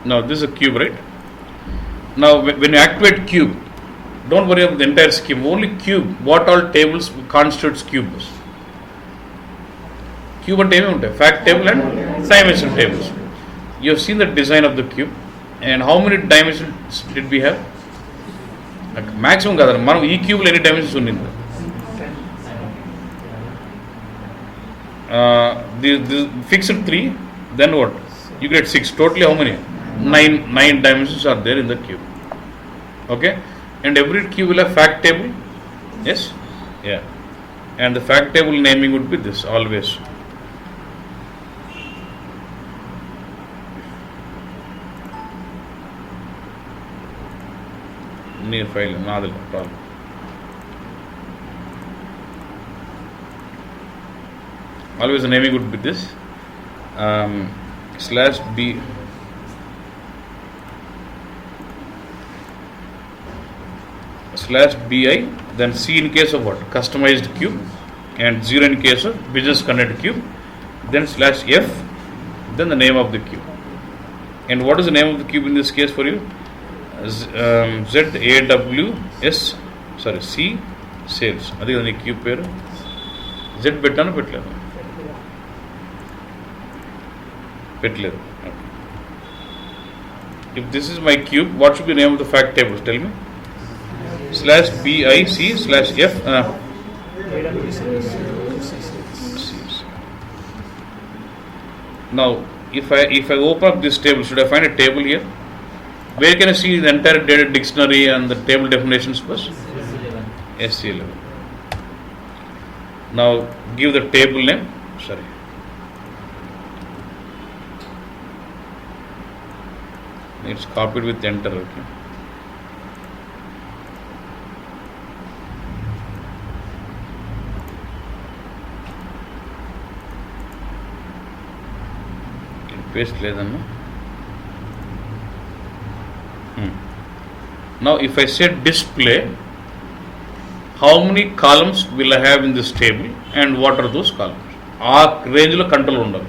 Now this is a cube, right? Now when you activate cube, don't worry about the entire scheme, only cube. What all tables constitutes cube? Cube and table, fact table and dimension tables. You have seen the design of the cube, and how many dimensions did we have? Like maximum kada manam ee cube lo any dimensions unnindi. The fixed 3, then what? You get 6. Totally how many? 9 dimensions are there in the cube. Okay, and every cube will have fact table. Yes, yeah, and the fact table naming would be this always. Near file, not the problem. Always the naming would be this /b /bi, then C in case of what? Customized cube, and 0 in case of business connected cube, then /f, then the name of the cube. And what is the name of the cube in this case for you? ZAWS, sorry, C sales. I think the cube pair Z bettana petledu. Okay. If this is my cube, what should be the name of the fact table? Tell me. /BIC/F. Now, if I open up this table, should I find a table here? Where can I see the entire data dictionary and the table definitions first? SC11. Now give the table name. Sorry. It's copied with enter. Okay. Paste ledanna. Now if I say display, how many columns will I have in this table and what are those columns? Our range lo control undali.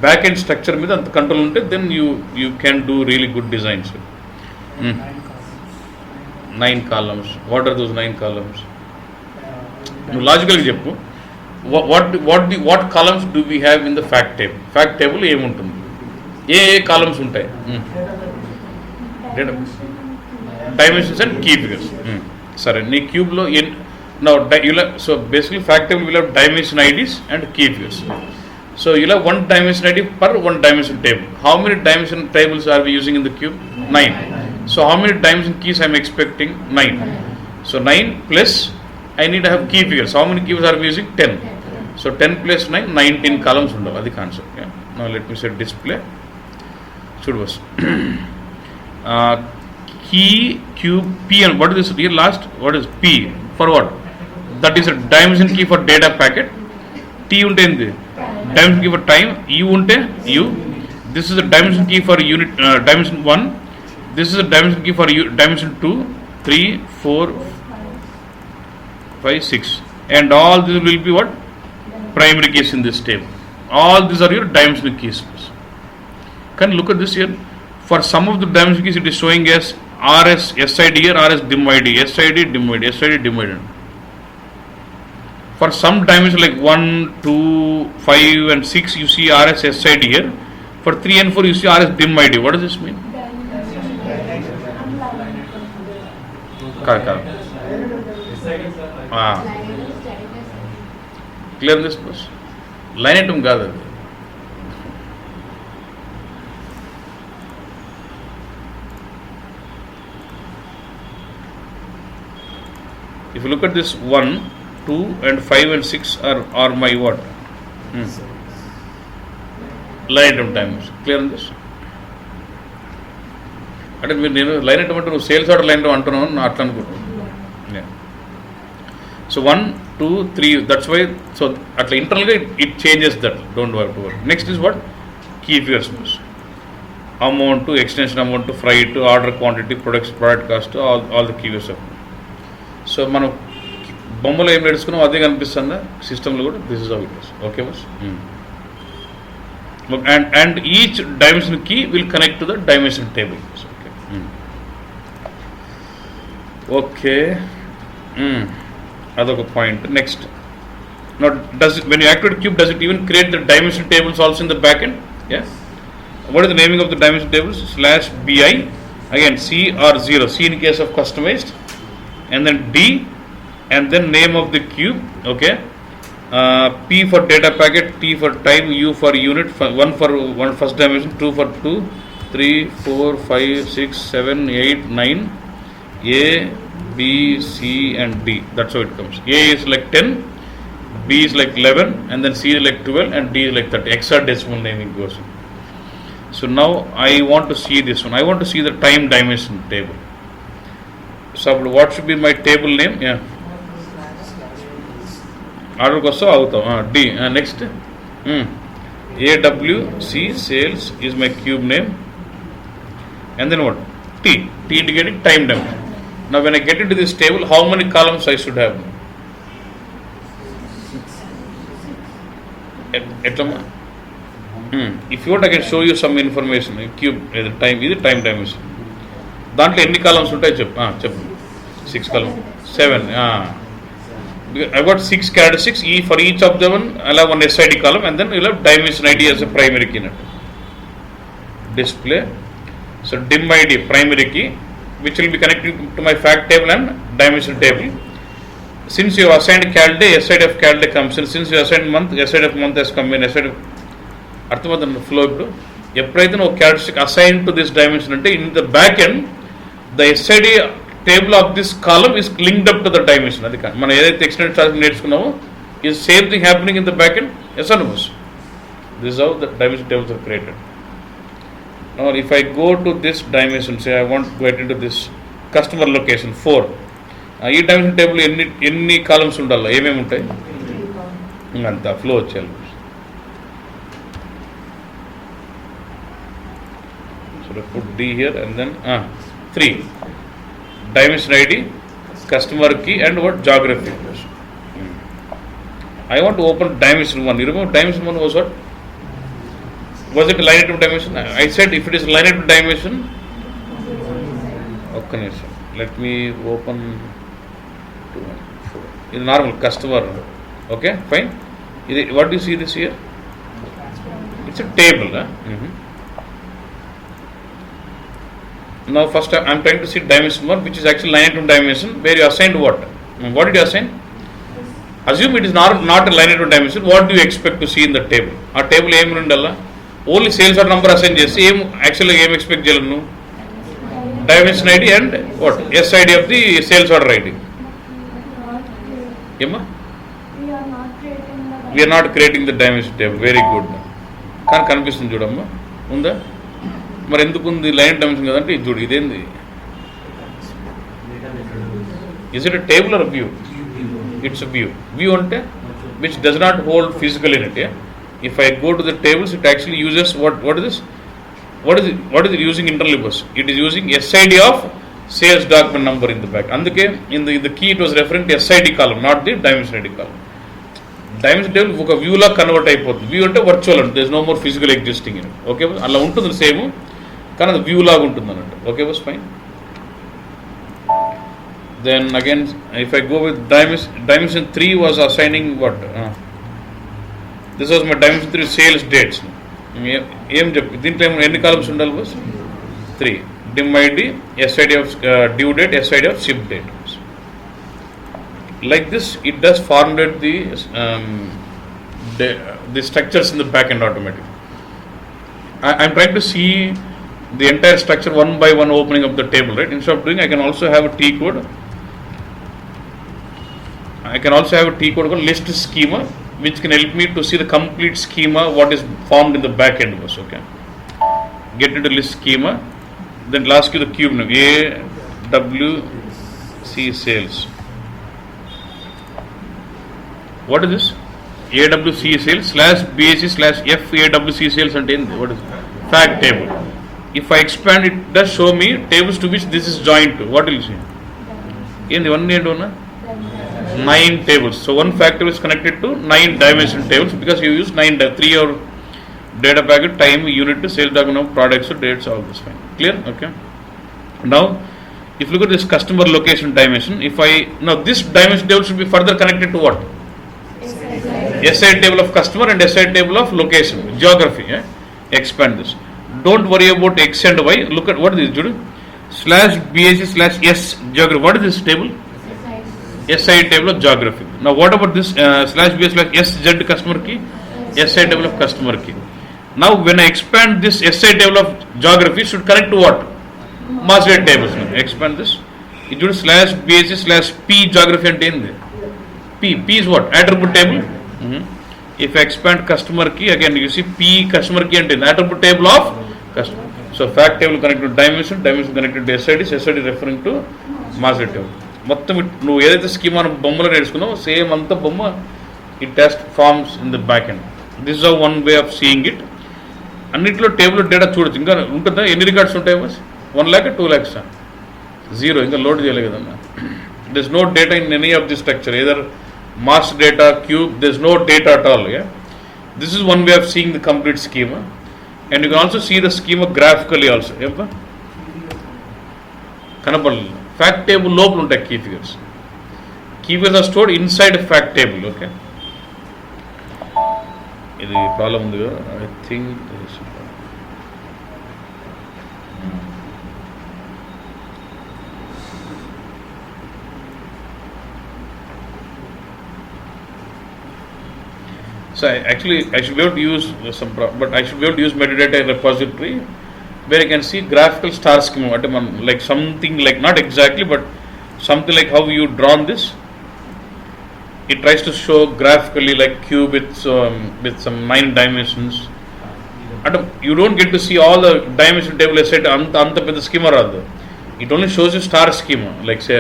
Backend structure meeda anta control unte, then you can do really good designs. 9 columns. What are those 9 columns? Logically cheppu. What columns do we have in the fact table? Fact table ఏముంటుంది? ఏ columns ఉంటాయి? Dimensions and key figures. Sorry, నీ cube లో now so basically fact table will have dimension IDs and key figures. So you'll have one dimension ID per one dimension table. How many dimension tables are we using in the cube? 9. So how many dimension keys I am expecting? 9. So 9 plus I need to have key figures. How many keys are we using? 10. So 10 plus 9, 19 columns undavi. Adi concept. Yeah. Now let me say display. Should was key, cube, P, and what is this here last? What is P? For what? That is a dimension key for data packet. T unte endi? Dimension key for time. U unte U. This is a dimension key for unit dimension 1. This is a dimension key for dimension 2, 3, 4, 5, 6. And all this will be what? Primary keys in this table. All these are your dimensional keys. Can you look at this here? For some of the dimension keys, it is showing as RS SID here, RS dim ID, SID dim ID, SID dim ID. For some dimension like 1, 2, 5 and 6, you see RS SID here. For 3 and 4, you see RS dim ID. What does this mean? Clear this first? Line item gather. If you look at this 1, 2 and 5 and 6 are my what? Line item times. Clear on this? అంటే మీరు నేను line item అంటే నువ్వు sales order line item అంటున్నావు అట్లా అనుకుంటున్నాను. So 1, 2, 3 that's why so అట్లా ఇంటర్నల్గా it changes that don't work to work. Next is what? Key figures amount, extension amount, freight, order quantity, product cost, all the key figures. So మనం బొమ్మలో ఏం నేర్చుకున్నాం అదే కనిపిస్తుందా సిస్టంలో కూడా? This is how it is. Okay బస్. and each dimension key will connect to the dimension table. Okay. Other point. Next. Now, when you activate cube, does it even create the dimension tables also in the backend? Yeah. What is the naming of the dimension tables? /bi. Again, C or 0. C in case of customized, and then D, and then name of the cube. Okay. P for data packet, T for time, U for unit, 1 for one first dimension, 2 for 2, 3, 4, 5, 6, 7, 8, 9, A, B, C and D. That's how it comes. A is like 10, B is like 11, and then C is like 12, and D is like 30. Hexadecimal naming goes. So now I want to see this one. I want to see the time dimension table. So what should be my table name? Yeah. Order kosa avutam. D. Next. AWC sales is my cube name. And then what? T. T indicating time dimension. Now when I get into this table, how many columns I should have? If you want, I can show you some information. Cube time is time dimension. దాంట్లో ఎన్ని columns ఉంటాయి చెప్పు 6 columns 7 I got 6 characteristics for each of them. I'll have one SID column, and then you'll have dimension ID as a primary key. Display. So dim ID primary key, which will be connected to my fact table and dimension table. Since you have assigned cal day, SID of cal day comes in. Since you assigned month, SID of month has come in. SID of అర్థమవుతుంది flow. ఇప్పుడు ఎప్పుడైతే ఒక characteristic assign to this dimension అంటే in the back end the SID table of this column is linked up to the dimension. అది మనం ఏదైతే extended charge నేర్చుకున్నామో is same thing happening in the back end. Yes అనుకోస్ this how the dimension tables are created. Now if I go to this dimension, say I want get in to this customer location 4. ఈ dimension table ఎన్ని columns ఉండాలి, ఏమేమి ఉంటాయి? అంతా flow వచ్చేయాలి. Put D here and then 3 dimension ID, customer key, and what geography. I want to open dimension 1. You remember dimension 1 was what? Was it a line item dimension? I said if it is a line item dimension, okay, let me open 2, 4. This is normal customer. Okay, fine. What do you see this here? It's a table. Now first I am trying to see dimension 1, which is actually line item dimension, where you assigned what? What did you assign? Assume it is not a line item dimension. What do you expect to see in the table? Our table ఏం ఉండాలా? Only sales order number assign చేసి actually ఏం expect చేయాలను? Dimension ID and what? SID of the sales order ID. ఏమా? We are not creating the dimension table. Very good. కానీ కనిపిస్తుంది చూడమ్మా, ఉందా? మరి ఎందుకు ఉంది లైన్ డైమెన్షన్ కదంటే ఇది చూడు, ఇదేంది? Is it a table or view? It's a view. View అంటే which does not hold physical in it. If I go to the tables, it actually uses what is this? What is it using internally bus? It is using SID of sales document number in the back. అందుకే in the key it was referring to SID column, not the dimension ID column. Dimension table ఒక view లా convert అయిపోతుంది. View అంటే virtual అంటే there is no more physical existing in. Okay, అలా ఉంటుంది same, కానీ అది వ్యూ లాగా ఉంటుంది అన్నట్టు. ఓకే బస్ fine. Then again if I go with dimension 3 was assigning what? This was my dimension 3 sales dates. ఏం చెప్పి దీంట్లో ఎన్ని కాలమ్స్ ఉండాలి bus? 3. dim ID, SID of due date, SID of ship date. Like this, it does formulate the structures in the backend automatically. I am trying to see the entire structure one by one opening of the table, right? Instead of doing, I can also have a T code. I can also have a T code called list schema, which can help me to see the complete schema what is formed in the backend. Okay, get into list schema, then it'll ask you the cube name AWC sales. What is this? AWC sales /BAC/F AWC sales and what is it? Fact table. If I expand, it does show me tables to which this is joined to. What will you see? In the one end, 9 tables. So one fact table is connected to 9 dimension tables because you use 3 or data packet, time, unit, sales document, products, dates, all this fine. Clear? Okay. Now, if you look at this customer location dimension, now this dimension table should be further connected to what? SI table of customer and SI table of location, geography. Yeah? Expand this. Don't worry about X and Y. Look at what is this, Judy? /BAC/S geography. What is this table? SI table of geography. Now what about this /BAC/SZ customer key? SI table of customer key. Now when I expand this SI table of geography, should connect to what? Master data tables. Expand this. It should /BAC/P geography and in there. P is what? Attribute table. If I expand customer key, again you see P customer key and in attribute table of customer. So fact table connected to dimension connected to SID referring to master table. మొత్తం నువ్వు ఏదైతే schema బొమ్మలో నేర్చుకున్నావో same అంతా బొమ్మ it test forms in the back end. This is one way of seeing it. అన్నింటిలో table data చూడొచ్చు. ఇంకా ఉంటుందా? ఎన్ని రికార్డ్స్ ఉంటాయి? 1 lakh 2 lakhs? 0. ఇంకా లోడ్ చేయలేదు కదమ్మా. There is no data in any of the structure, either mass data, cube, there is no data at all. This is one way of seeing the complete schema. And you can also see the schema graphically also. ఏమ్మా కనపడలేదు. Fact table లోపల ఉంటాయి key figures. Key figures are stored inside fact table. Okay, ఇది problem ఉంది కదా. I think so I should be able to use but I should be able to use metadata repository where I can see graphical star schema, like something like, not exactly, but something like how you drawn this. It tries to show graphically like cube with some 9 dimensions. And you don't get to see all the dimension table set anta pedda schema radu. It only shows you star schema, like say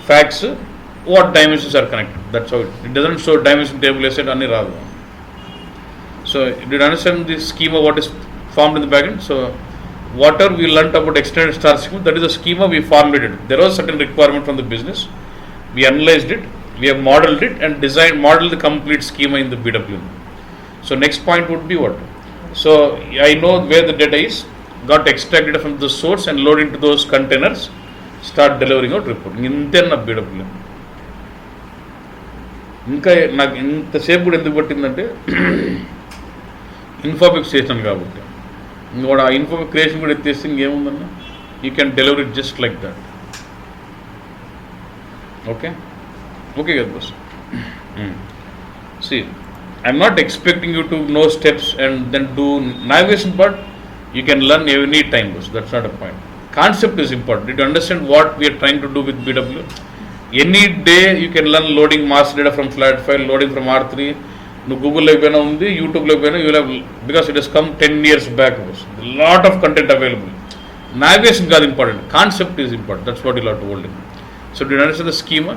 facts, what dimensions are connected. That's how it doesn't show dimension table set ani radu. So did you understand the schema what is formed in the backend? So whatever we learnt about extended star schema, that is the schema we formulated. There was certain requirement from the business. We analyzed it, we have modeled it and modeled the complete schema in the BW. So next point would be what? So I know where the data is, got extracted from the source and load into those containers, start delivering out reporting. ఇంతేనా BW. ఇంకా నాకు ఇంతసేపు కూడా ఎందుకు పట్టిందంటే InfoObjects చేసినాను కాబట్టి. ఇంకోటి ఆ InfoObjects క్రియేషన్ కూడా ఎత్తేస్తే ఇంకేముందన్నా, you can deliver it just like that. Okay కదా boss. See, I'm not expecting you to know steps and then do navigation part. You can learn any time, boss. That's not a point. Concept is important. Did you understand what we are trying to do with BW? Any day you can learn loading mass data from flat file, loading from R3. నువ్వు గూగుల్లో అయిపోయినా ఉంది, యూట్యూబ్లో అయిపోయినా, you have, because it has come 10 years back. Lot of content available. Navigation కాదు important, concept is important. That's what you have to hold in. So do you understand the schema?